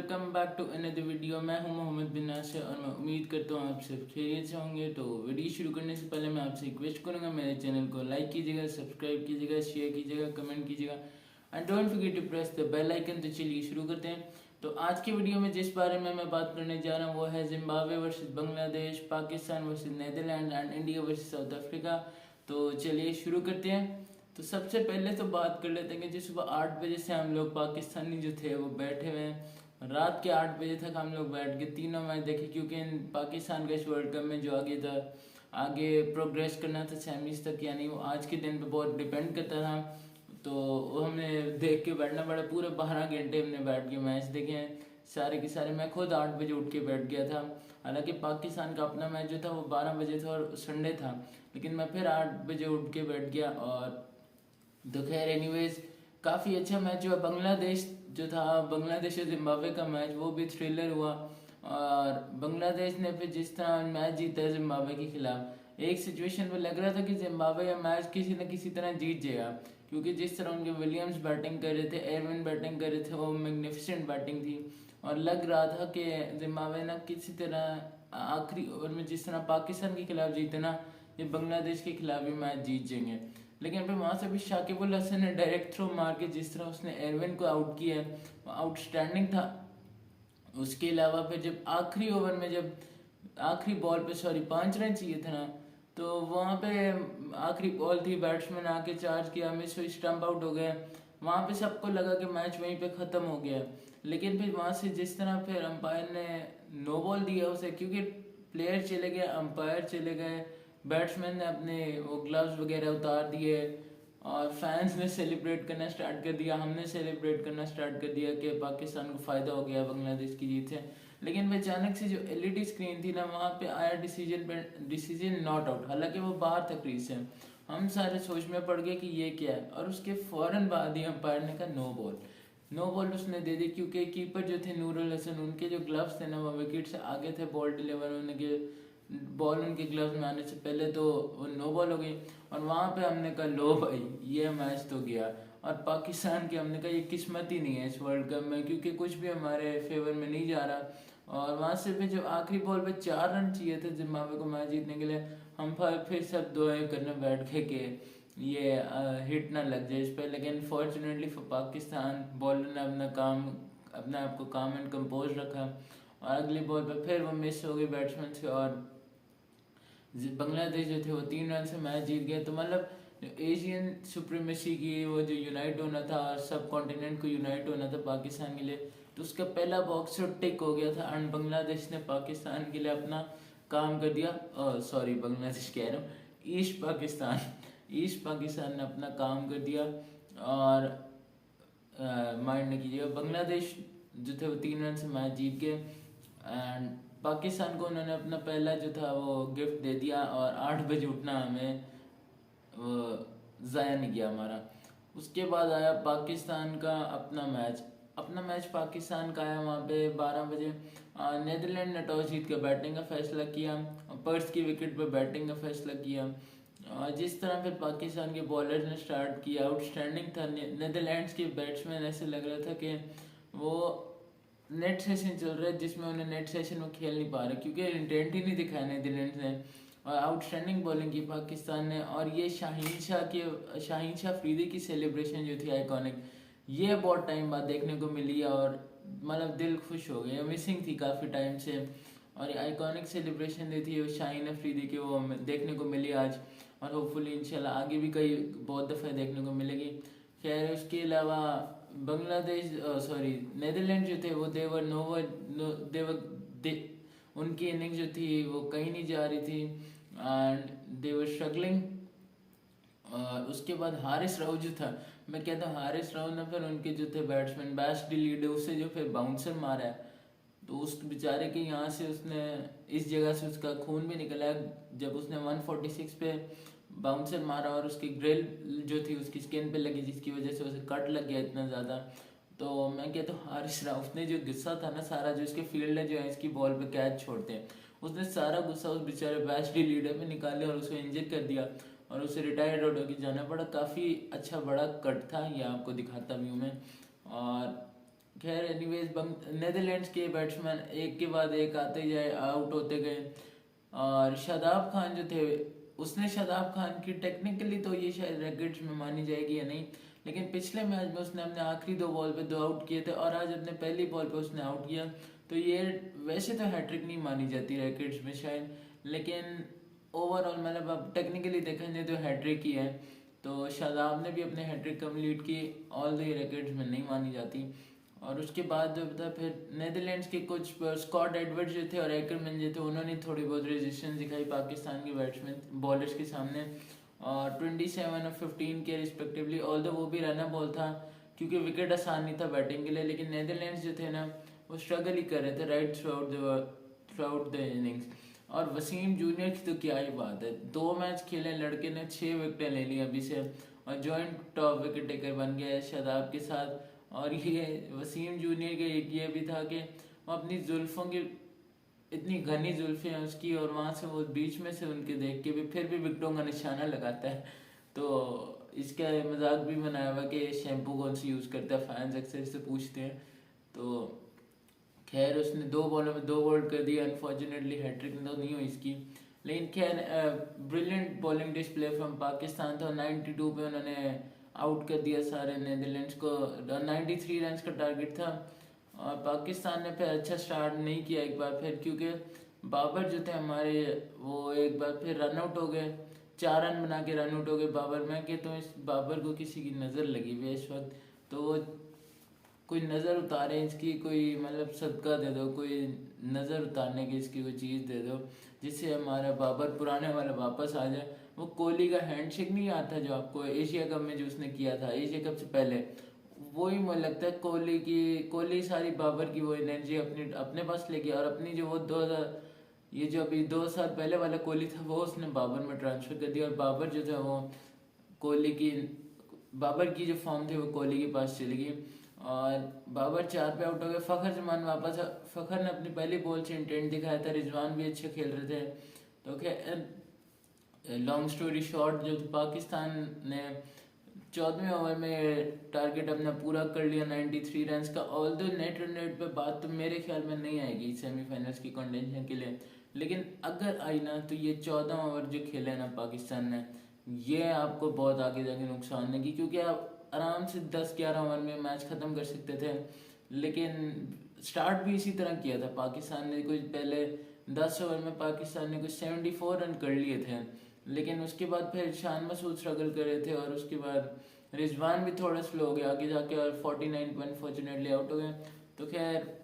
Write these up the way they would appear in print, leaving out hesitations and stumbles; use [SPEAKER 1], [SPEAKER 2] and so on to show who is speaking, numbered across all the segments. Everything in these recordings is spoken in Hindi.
[SPEAKER 1] Welcome back to another video. मैं हूं मोहम्मद बिन नासिर और मैं उम्मीद करता हूं आप सब खैरियत से होंगे। तो वीडियो शुरू करने से पहले मैं आपसे रिक्वेस्ट करूंगा, मेरे चैनल को लाइक कीजिएगा, सब्सक्राइब कीजिएगा, शेयर कीजिएगा, कमेंट कीजिएगा and don't forget to press the bell icon. तो चलिए शुरू करते हैं। तो आज की वीडियो में जिस बारे में मैं बात करने जा रहा हूँ वो है Zimbabwe versus Bangladesh, Pakistan versus Netherland and India versus South Africa. तो चलिए शुरू करते हैं। तो सबसे पहले तो बात कर लेते हैं कि जो सुबह 8 बजे से हम लोग पाकिस्तानी जो थे वो बैठे हुए हैं। रात के 8 बजे तक हम लोग बैठ के तीनों मैच देखे, क्योंकि पाकिस्तान का इस वर्ल्ड कप में जो आगे था, आगे प्रोग्रेस करना था सेमीज तक, यानी वो आज के दिन पे बहुत डिपेंड करता था। तो वो हमें देख के बैठना पड़ा। पूरे 12 घंटे हमने बैठ के मैच देखे हैं सारे के सारे। मैं खुद 8 बजे उठ के बैठ गया था। हालांकि पाकिस्तान का अपना मैच जो था वो 12 बजे था और संडे था, लेकिन मैं फिर 8 बजे उठ के बैठ गया। और तो खैर एनीवेज काफ़ी अच्छा मैच हुआ। बांग्लादेश जो था, बांग्लादेश और जिम्बाब्वे का मैच, वो भी थ्रिलर हुआ। और बांग्लादेश ने फिर जिस तरह मैच जीता है जिम्बाब्वे के खिलाफ, एक सिचुएशन पे लग रहा था कि जिम्बाब्वे का मैच किसी न किसी तरह जीत जाएगा, क्योंकि जिस तरह उनके विलियम्स बैटिंग कर रहे थे, एरविन बैटिंग कर रहे थे, वो मैग्निफिसेंट बैटिंग थी। और लग रहा था कि जिम्बाब्वे ना किसी तरह आखिरी ओवर में जिस तरह पाकिस्तान के खिलाफ जीते ना, ये बांग्लादेश के खिलाफ भी मैच जीत जाएंगे। लेकिन फिर वहाँ से भी शाकिबुल हसन ने डायरेक्ट थ्रो मार के जिस तरह उसने एरविन को आउट किया है, वो आउटस्टैंडिंग था। उसके अलावा फिर जब आखिरी ओवर में, जब आखिरी बॉल पे 5 रन चाहिए था ना, तो वहाँ पे आखिरी बॉल थी, बैट्समैन आके चार्ज किया, मिस हुई, स्टम्प आउट हो गया। वहाँ पे सबको लगा कि मैच वहीं पे ख़त्म हो गया। लेकिन फिर वहाँ से जिस तरह फिर अंपायर ने नो बॉल दिया उसे, क्योंकि प्लेयर चले गए, अंपायर चले गए, बैट्समैन ने अपने वो ग्लव्स वगैरह उतार दिए और फैंस ने सेलिब्रेट करना स्टार्ट कर दिया, हमने सेलिब्रेट करना स्टार्ट कर दिया कि पाकिस्तान को फ़ायदा हो गया बांग्लादेश की जीत से। लेकिन अचानक से जो एलईडी स्क्रीन थी ना, वहाँ पे आया डिसीजन नॉट आउट। हालांकि वो बाहर था क्रीज से। हम सारे सोच में पड़ गए कि ये क्या है, और उसके फ़ौरन बाद ही अंपायर ने कहा नो बॉल। नो बॉल उसने दे दी, क्योंकि कीपर जो थे नूरुल हसन, उनके जो ग्लव्स थे ना वो विकेट से आगे थे बॉल डिलीवर होने के, बॉल उनके ग्लव्स में आने से पहले, तो वो नो बॉल हो गई। और वहाँ पे हमने कहा लो भाई, ये मैच तो गया। और पाकिस्तान की हमने कहा ये किस्मत ही नहीं है इस वर्ल्ड कप में, क्योंकि कुछ भी हमारे फेवर में नहीं जा रहा। और वहाँ से फिर जब आखिरी बॉल पे 4 रन चाहिए थे जिम्बाब्वे को मैच जीतने के लिए, हम फिर सब दुआएं करने बैठ गए कि ये हिट ना लग जाए इस पर। लेकिन फॉर्चुनेटली फॉर पाकिस्तान, बॉलर ने अपने आप को काम एंड कंपोज रखा और अगली बॉल पे फिर वो मिस हो गई बैट्समैन से, और बांग्लादेश जो थे वो 3 रन से मैच जीत गए। तो मतलब एशियन सुप्रीमेसी की वो जो यूनाइट होना था और सब कॉन्टिनेंट को यूनाइट होना था पाकिस्तान के लिए, तो उसका पहला बॉक्स तो टिक हो गया था। एंड बांग्लादेश ने पाकिस्तान के लिए अपना काम कर दिया। सॉरी, बांग्लादेश कह रहा हूँ, ईस्ट पाकिस्तान ने अपना काम कर दिया। और माइंड नहीं कीजिएगा, बांग्लादेश जो थे वो 3 रन से मैच जीत गए। एंड पाकिस्तान को उन्होंने अपना पहला जो था वो गिफ्ट दे दिया, और 8 बजे उठना हमें वो ज़ाया नहीं किया हमारा। उसके बाद आया पाकिस्तान का अपना मैच पाकिस्तान का आया वहाँ पे 12 बजे। नीदरलैंड ने टॉस जीत कर बैटिंग का फैसला किया, पर्स की विकेट पर बैटिंग का फैसला किया। जिस तरह फिर पाकिस्तान के बॉलर्स ने स्टार्ट किया, आउटस्टैंडिंग था। नीदरलैंड्स के बैट्समैन ऐसे लग रहा था कि वो नेट सेशन चल रहा है जिसमें उन्हें नेट सेशन में खेल नहीं पा रहे, क्योंकि इंटेंट ही नहीं दिखाया नीदरलैंड्स ने। और आउटस्टैंडिंग बॉलिंग की पाकिस्तान ने। और ये शाहीन शाह अफरीदी की सेलिब्रेशन जो थी आइकॉनिक, ये बहुत टाइम बाद देखने को मिली और मतलब दिल खुश हो गया, मिसिंग थी काफ़ी टाइम से। और आइकॉनिक सेलिब्रेशन दी थी शाहीन अफरीदी की, वो देखने को मिली आज, और होपफुली इंशाल्लाह आगे भी कई बहुत दफ़े देखने को मिलेगी। खैर उसके अलावा बांग्लादेश नीदरलैंड जो थे वो देवर नोवर देवर दे उनकी इनिंग जो थी वो कहीं नहीं जा रही थी एंड देवर स्ट्रगलिंग। और उसके बाद हारिस राव जो था, मैं कहता हूँ हारिस राव ने फिर उनके जो थे बैट्समैन बैश डी उससे जो फिर बाउंसर मारा है, तो उस बेचारे के यहाँ से उसने इस जगह से उसका खून भी निकला है जब उसने 146 पे बाउंसर मारा और उसकी ग्रिल जो थी उसकी स्किन पे लगी, जिसकी वजह से उसे कट लग गया इतना ज़्यादा। तो मैं कहता हूँ हारिस राउफ ने जो गुस्सा था ना सारा, जो इसके फील्डर जो है इसकी बॉल पे कैच छोड़ते हैं, उसने सारा गुस्सा उस बेचारे बैट्सडी लीडर पे निकाल लिया और उसको इंजर कर दिया और उसे रिटायर्ड आउट होकर जाना पड़ा। काफ़ी अच्छा बड़ा कट था, ये आपको दिखाता भी हूँ मैं। और खैर एनीवेज नेदरलैंड्स के बैट्समैन एक के बाद एक आते जाए, आउट होते गए। और शादाब खान जो थे, उसने शादाब खान की टेक्निकली तो ये शायद रैकेट्स में मानी जाएगी या नहीं, लेकिन पिछले मैच में उसने अपने आखिरी 2 बॉल पे 2 आउट किए थे और आज अपने पहली बॉल पे उसने आउट किया। तो ये वैसे तो हैट्रिक नहीं मानी जाती रैकेट्स में शायद, लेकिन ओवरऑल मतलब अब टेक्निकली देखेंगे तो हैट्रिक ही है। तो शादाब ने भी अपने हैट्रिक कंप्लीट की, ऑल द रैकेट्स में नहीं मानी जाती। और उसके बाद जो था फिर नेदरलैंड्स के कुछ स्कॉट एडवर्ड्स जो थे और एकरमैन जो थे, उन्होंने थोड़ी बहुत रेजिस्टेंस दिखाई पाकिस्तान के बैट्समैन बॉलर्स के सामने, और 27 और 15 के रिस्पेक्टिवली। ऑल वो भी रन बॉल था क्योंकि विकेट आसान नहीं था बैटिंग के लिए, लेकिन नेदरलैंड्स जो थे ना वो स्ट्रगल ही कर रहे थे राइट थ्रू द इनिंग्स। और वसीम जूनियर की तो क्या ही बात है, 2 मैच खेले लड़के ने, 6 विकेटें ले ली अभी से, और जॉइंट टॉप विकेट टेकर बन गया है शादाब के साथ। और ये वसीम जूनियर का एक ये भी था कि वो अपनी जुल्फ़ों की, इतनी घनी जुल्फ़ें हैं उसकी, और वहाँ से वो बीच में से उनके देख के भी फिर भी विकेटों का निशाना लगाता है। तो इसका मजाक भी बनाया हुआ कि शैम्पू कौन सी यूज़ करता है, फैंस अक्सर इससे पूछते हैं। तो खैर उसने 2 बॉलों में 2 बॉल कर दिया, अनफॉर्चुनेटली हैट्रिक तो नहीं हुई इसकी, लेकिन खैर brilliant bowling display from Pakistan था। 92 पे उन्होंने आउट कर दिया सारे नेदरलैंड्स को, 93 रन का टारगेट था। और पाकिस्तान ने फिर अच्छा स्टार्ट नहीं किया एक बार फिर, क्योंकि बाबर जो थे हमारे वो एक बार फिर रन आउट हो गए, 4 रन बना के रन आउट हो गए बाबर। मैं कि तो इस बाबर को किसी की नज़र लगी हुई है इस वक्त, तो वो कोई नज़र उतारे इसकी, कोई मतलब सदका दे दो, कोई नज़र उतारने की इसकी कोई चीज़ दे दो जिससे हमारा बाबर पुराने वाला वापस आ जाए। वो कोहली का हैंडशेक नहीं आता जो आपको एशिया कप में जो उसने किया था, एशिया कप से पहले, वही मुझे लगता है कोहली सारी बाबर की वो एनर्जी अपने पास ले गया, और अपनी जो वो 2000 ये जो अभी 2 साल पहले वाला कोहली था वो उसने बाबर में ट्रांसफर कर दिया, और बाबर जो था वो कोहली की बाबर की जो फॉर्म थी वो कोहली के पास चली गई। और बाबर 4 पे आउट हो गए, फ़खर जमान वापस। फ़खर ने अपनी पहली बॉल से इंटेंट दिखाया था, रिजवान भी अच्छे खेल रहे थे। तो खैर लॉन्ग स्टोरी शॉर्ट, जो पाकिस्तान ने 14वें ओवर में टारगेट अपना पूरा कर लिया 93 रन का। ऑल दो नेट रन रेट पे बात तो मेरे ख्याल में नहीं आएगी सेमीफाइनल्स की कंटेंशन के लिए, लेकिन अगर आई ना तो ये 14 ओवर जो खेले ना पाकिस्तान ने, ये आपको बहुत आगे जाके नुकसान देगी, क्योंकि आप आराम से 10-11 ओवर में मैच ख़त्म कर सकते थे। लेकिन स्टार्ट भी इसी तरह किया था पाकिस्तान ने, कुछ पहले 10 ओवर में पाकिस्तान ने कुछ 74 रन कर लिए थे, लेकिन उसके बाद फिर शान मसूद स्ट्रगल कर रहे थे, और उसके बाद रिजवान भी थोड़ा स्लो हो गया आगे जाके, और 49 पर अनफॉर्चुनेटली आउट हो गए। तो खैर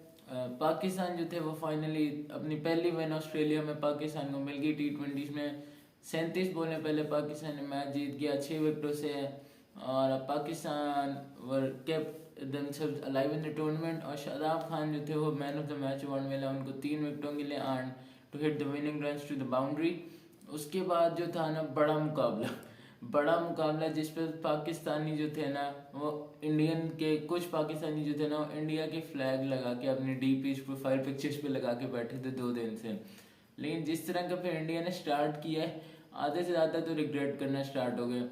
[SPEAKER 1] पाकिस्तान जो थे वो फाइनली अपनी पहली विन ऑस्ट्रेलिया में पाकिस्तान को मिल गई T20 में। 37 बॉल में पहले पाकिस्तान ने मैच जीत गया 6 विकेटों से, और पाकिस्तान वर kept themselves alive in the tournament। और शादाब खान जो थे वो man of the match award मिला उनको 3 विकेटों के लिए, and to hit the winning runs to the boundary. उसके बाद जो था ना बड़ा मुकाबला जिस पर पाकिस्तानी जो थे ना वो इंडियन के कुछ पाकिस्तानी जो थे ना वो इंडिया के फ्लैग लगा के अपनी DP प्रोफाइल पिक्चर्स पे लगा के बैठे थे 2 दिन से। लेकिन जिस तरह का फिर इंडिया ने स्टार्ट किया है, आधे से ज़्यादा तो रिग्रेट करना स्टार्ट हो गए।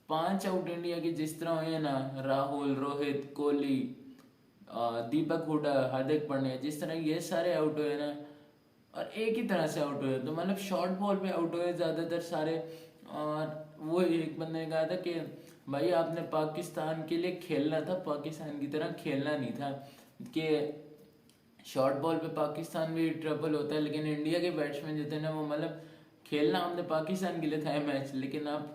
[SPEAKER 1] 5 आउट इंडिया के जिस तरह हुए ना, राहुल, रोहित, कोहली, दीपक हुडा, हार्दिक पांड्या, जिस तरह ये सारे आउट हुए ना, और एक ही तरह से आउट हुए, तो मतलब शॉर्ट बॉल पे आउट हुए ज़्यादातर सारे। और वो एक बंदे ने कहा था कि भाई आपने पाकिस्तान के लिए खेलना था, पाकिस्तान की तरह खेलना नहीं था, कि शॉर्ट बॉल पे पाकिस्तान भी ट्रबल होता है, लेकिन इंडिया के बैट्समैन जो थे ना वो मतलब खेलना हमने पाकिस्तान के लिए था मैच, लेकिन आप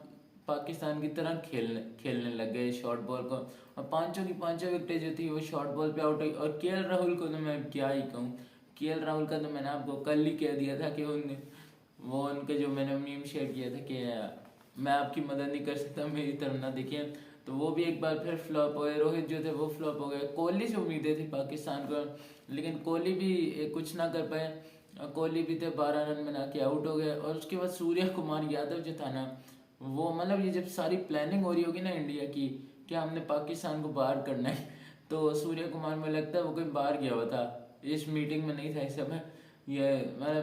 [SPEAKER 1] पाकिस्तान की तरह खेलने लग गए शॉर्ट बॉल को, और पांचों की पांचों विकेटें जो थी वो शॉर्ट बॉल पे आउट हुई। और KL राहुल को तो मैं क्या ही कहूँ, KL राहुल का तो मैंने आपको कल ही कह दिया था कि उनके जो मैंने मीम शेयर किया था कि मैं आपकी मदद नहीं कर सकता, मेरी तरफ ना देखिए, तो वो भी एक बार फिर फ्लॉप हो गए। रोहित जो थे वो फ्लॉप हो गए। कोहली से उम्मीदें थी पाकिस्तान को, लेकिन कोहली भी कुछ ना कर पाए, कोहली भी थे 12 रन बना के आउट हो गए। और उसके बाद सूर्य कुमार यादव जो था ना, वो मतलब ये जब सारी प्लानिंग हो रही होगी ना इंडिया की कि हमने पाकिस्तान को बाहर करना है, तो सूर्य कुमार में लगता है वो कोई बाहर गया हुआ था, इस मीटिंग में नहीं था इस समय। ये मैं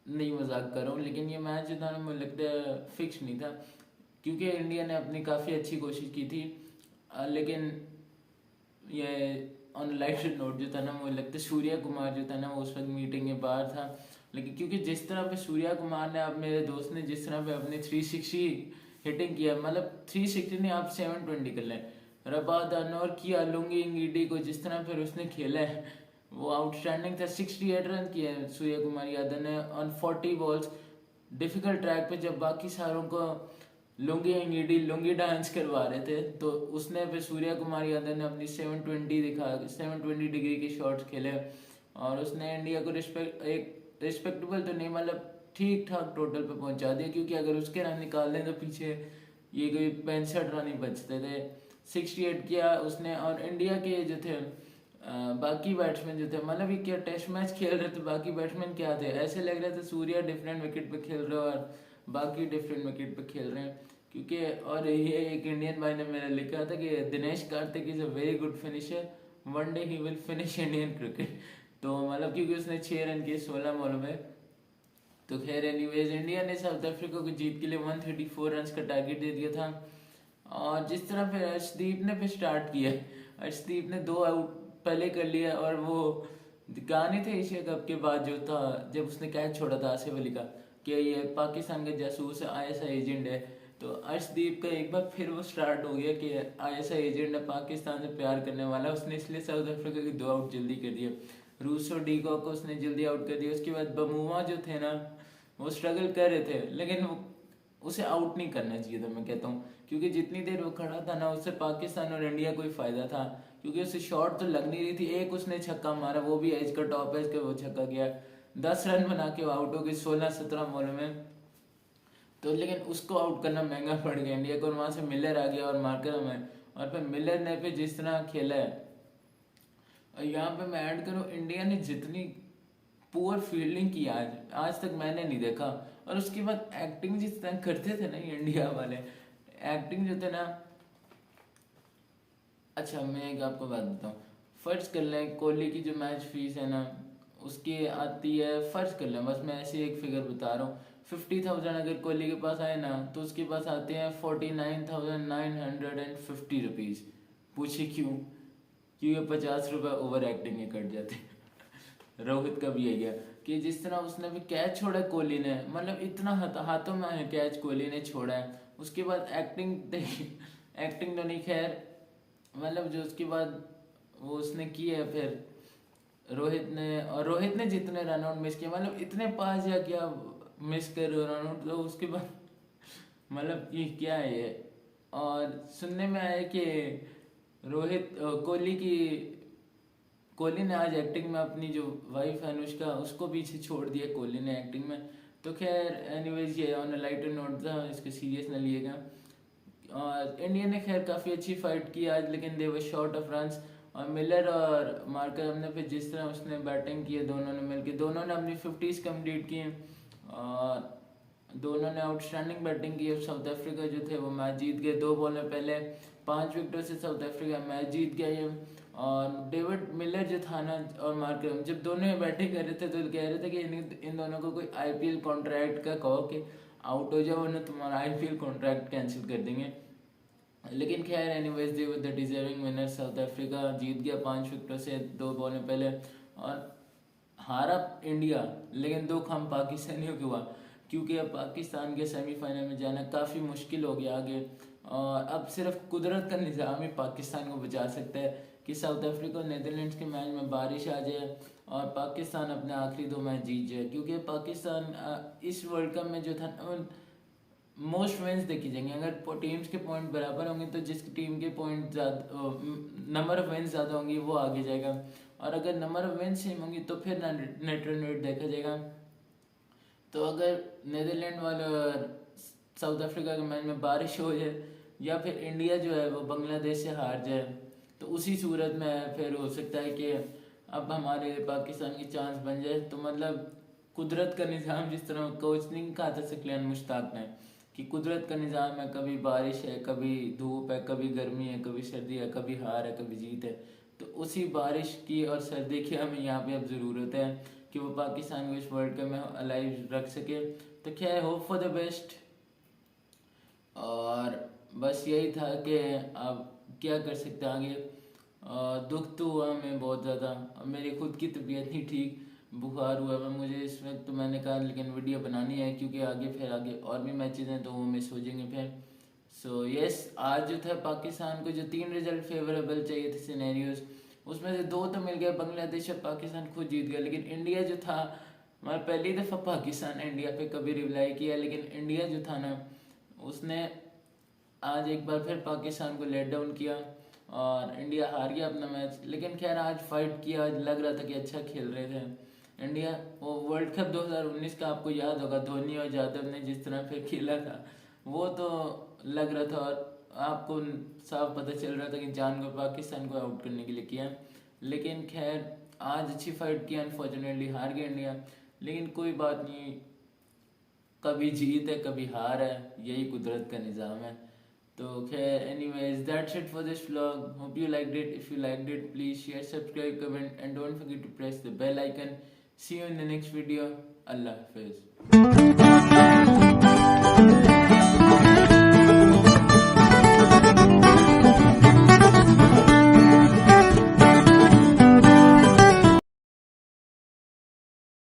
[SPEAKER 1] नहीं मजाक कर रहा हूँ, लेकिन ये मैच जो था ना मुझे लगता है फिक्स नहीं था, क्योंकि इंडिया ने अपनी काफ़ी अच्छी कोशिश की थी, लेकिन ये ऑन लाइटर नोट जो था ना, वो लगता है सूर्या कुमार जो था ना वो उस वक्त मीटिंग के बाहर था। लेकिन क्योंकि जिस तरह पे सूर्या कुमार ने, आप मेरे दोस्त ने जिस तरह पे अपने 360 हिटिंग किया, मतलब 360 नहीं आप 720 कर लें, रबादान और किया लुंगी इंगीडी को जिस तरह फिर उसने खेला है वो आउटस्टैंडिंग था। 68 रन किए हैं सूर्या कुमार यादव ने ऑन 40 बॉल्स, डिफिकल्ट ट्रैक पे, जब बाकी सारों को लुंगी इंगीडी लुंगी डांस करवा रहे थे, तो उसने फिर सूर्या कुमार यादव ने अपनी 720 डिग्री के शॉट्स खेले और उसने इंडिया को रिस्पेक्टेबल तो नहीं, मतलब ठीक ठाक टोटल पे पहुंचा दिया। क्योंकि अगर उसके रन निकाल दें तो पीछे ये कोई 65 रन ही बचते थे। 68 किया उसने। और इंडिया के जो थे बाकी बैट्समैन जो थे, मतलब ये क्या टेस्ट मैच खेल रहे थे, बाकी बैट्समैन क्या थे, ऐसे लग रहे थे सूर्या डिफरेंट विकेट पे खेल रहे और बाकी डिफरेंट विकेट पे खेल रहे हैं। क्योंकि और ये एक इंडियन भाई ने मेरा लिखा था कि Dinesh Karthik is a very good finisher, one day he will finish Indian cricket. तो मतलब क्योंकि उसने 6 रन किए 16 बॉलों में। तो खैर एनीवेज, इंडिया ने साउथ अफ्रीका को जीत के लिए 134 रन का टारगेट दे दिया था। और जिस तरह फिर अर्शदीप ने फिर स्टार्ट किया, अर्शदीप ने 2 आउट पहले कर लिया। और वो गाने थे एशिया कप के बाद जो था, जब उसने कैच छोड़ा था आसिफ अली का कि ये पाकिस्तान का जासूस है, ISI एजेंट है, तो अर्शदीप का एक बार फिर वो स्टार्ट हो गया कि ISI एजेंट है, पाकिस्तान से प्यार करने वाला। उसने इसलिए साउथ अफ्रीका के 2 आउट जल्दी कर दिए। रूसो डीकॉक को उसने जल्दी आउट कर दिया। उसके बाद बमूमा जो थे ना, वो स्ट्रगल कर रहे थे, लेकिन वो उसे आउट नहीं करना चाहिए था मैं कहता हूँ। क्योंकि जितनी देर वो खड़ा था ना, उससे पाकिस्तान और इंडिया को ही फायदा था। क्योंकि उसे शॉट तो लग नहीं रही थी। एक उसने छक्का मारा, वो भी एज का टॉप एज का वो छक्का गया, 10 रन बना के वो आउट हो गई 16-17 बॉलों में। तो लेकिन उसको आउट करना महंगा पड़ गया इंडिया को। और वहां से मिलर आ गया और मार्करम है, और फिर मिलर ने फिर जिस तरह खेला है। और यहाँ पे मैं ऐड करूँ, इंडिया ने जितनी पुअर फील्डिंग की आज तक मैंने नहीं देखा। और उसके बाद एक्टिंग जिस तरह करते थे ना ये इंडिया वाले, एक्टिंग जो थे ना, अच्छा मैं एक आपको बात बताऊँ। फर्ज कर लें कोहली की जो मैच फीस है ना, उसकी आती है, फर्ज कर लें, बस मैं ऐसे एक फिगर बता रहा हूँ, 50,000 अगर कोहली के पास आए ना, तो उसके पास आते हैं 49,950 रुपीज़। पूछे क्यों? क्योंकि 50 रुपये ओवर एक्टिंग के कट जाते हैं। रोहित का भी है गया कि जिस तरह उसने भी कैच छोड़ा है कोहली ने, मतलब इतना हाथों में है कैच कोहली ने छोड़ा है। उसके बाद एक्टिंग एक्टिंग तो नहीं खैर, मतलब जो उसके बाद वो उसने की है फिर रोहित ने जितने रन आउट मिस किए, मतलब इतने पास या क्या मिस कर रन आउट, तो उसके बाद मतलब ये क्या है ये। और सुनने में आया कि कोहली ने आज एक्टिंग में अपनी जो वाइफ है अनुष्का, उसको पीछे छोड़ दिया कोहली ने एक्टिंग में। तो खैर एनीवेज, ये ऑन अ लाइटर नोट था, इसको सीरियस न लिएगा। और इंडिया ने खैर काफ़ी अच्छी फाइट की आज, लेकिन दे वर शॉर्ट ऑफ रन्स। और मिलर और मार्कर ने फिर जिस तरह उसने बैटिंग की है, दोनों ने मिलकर दोनों ने अपनी 50s कंप्लीट की हैं और दोनों ने आउटस्टैंडिंग बैटिंग की। साउथ अफ्रीका जो थे वो मैच जीत गए 2 बॉल में पहले 5 विकेटों से साउथ अफ्रीका मैच जीत गया ये। और डेविड मिलर जो था ना और मार्करम, जब दोनों बैटिंग कर रहे थे तो कह रहे थे कि इन दोनों को कोई IPL कॉन्ट्रैक्ट का कहो कि आउट हो जाओ, वरना तुम्हारा IPL कॉन्ट्रैक्ट कैंसिल कर देंगे। लेकिन खैर anyways, they were the deserving winner. South Africa जीत गया 5 विकेटों से 2 बॉल में पहले। और हारा इंडिया, लेकिन दुख हम पाकिस्तानियों को हुआ, क्योंकि अब पाकिस्तान के सेमीफाइनल में जाना काफ़ी मुश्किल हो गया आगे। और अब सिर्फ कुदरत का निज़ाम ही पाकिस्तान को बचा सकता है कि साउथ अफ्रीका और नीदरलैंड्स के मैच में बारिश आ जाए और पाकिस्तान अपने आखिरी 2 मैच जीत जाए। क्योंकि पाकिस्तान इस वर्ल्ड कप में जो था मोस्ट विंस देखी जाएंगे, अगर टीम्स के पॉइंट बराबर होंगे तो जिस टीम के पॉइंट ज़्यादा, नंबर ऑफ विंस ज़्यादा होंगी वो आगे जाएगा। और अगर नंबर ऑफ विंस सेम होंगी तो फिर नेट रन रेट देखा जाएगा। तो अगर नीदरलैंड वाले और साउथ अफ्रीका के मैच में बारिश हो जाए या फिर इंडिया जो है वो बांग्लादेश से हार जाए, तो उसी सूरत में फिर हो सकता है कि अब हमारे पाकिस्तान की चांस बन जाए। तो मतलब कुदरत का निज़ाम, जिस तरह कोच ने कहा था सकलैन मुश्ताक ने कि कुदरत का निज़ाम है, कभी बारिश है, कभी धूप है, कभी गर्मी है, कभी सर्दी है, कभी हार है, कभी जीत है। तो उसी बारिश की और सर्दी की हमें यहाँ पे अब ज़रूरत है कि वो पाकिस्तान को इस वर्ल्ड कप में अलाइव रख सके। तो क्या है, होप फॉर द बेस्ट। और बस यही था कि अब क्या कर सकते हैं आगे। दुख तो हुआ मैं बहुत ज़्यादा, मेरी खुद की तबीयत नहीं ठीक, बुखार हुआ है मुझे इस वक्त। तो मैंने कहा लेकिन वीडियो बनानी है क्योंकि आगे और भी मैचेज हैं तो वो मिस हो जाएंगे फिर। सो यस, आज जो था पाकिस्तान को जो 3 रिजल्ट फेवरेबल चाहिए थे सिनेरियोज, उसमें से 2 तो मिल गए, बांग्लादेश और पाकिस्तान खुद जीत गया। लेकिन इंडिया जो था, मैं पहली दफ़ा पाकिस्तान इंडिया पे कभी रिप्लाई किया, लेकिन इंडिया जो था ना उसने आज एक बार फिर पाकिस्तान को लेट डाउन किया और इंडिया हार गया अपना मैच। लेकिन खैर आज फाइट किया, आज लग रहा था कि अच्छा खेल रहे थे इंडिया। वो वर्ल्ड कप 2019 का आपको याद होगा, धोनी और यादव ने जिस तरह फिर खेला था वो तो लग रहा था, और आपको साफ पता चल रहा था कि जान को पाकिस्तान को आउट करने के लिए किया। लेकिन खैर आज अच्छी फाइट की, अनफॉर्चुनेटली हार गया इंडिया, लेकिन कोई बात नहीं, कभी जीत है कभी हार है, यही कुदरत का निज़ाम है। तो खैर anyways that's it for this vlog, hope you liked it. If you liked it please share, subscribe, comment and don't forget to press the bell icon. See you in the next video. अल्लाह हाफिज़।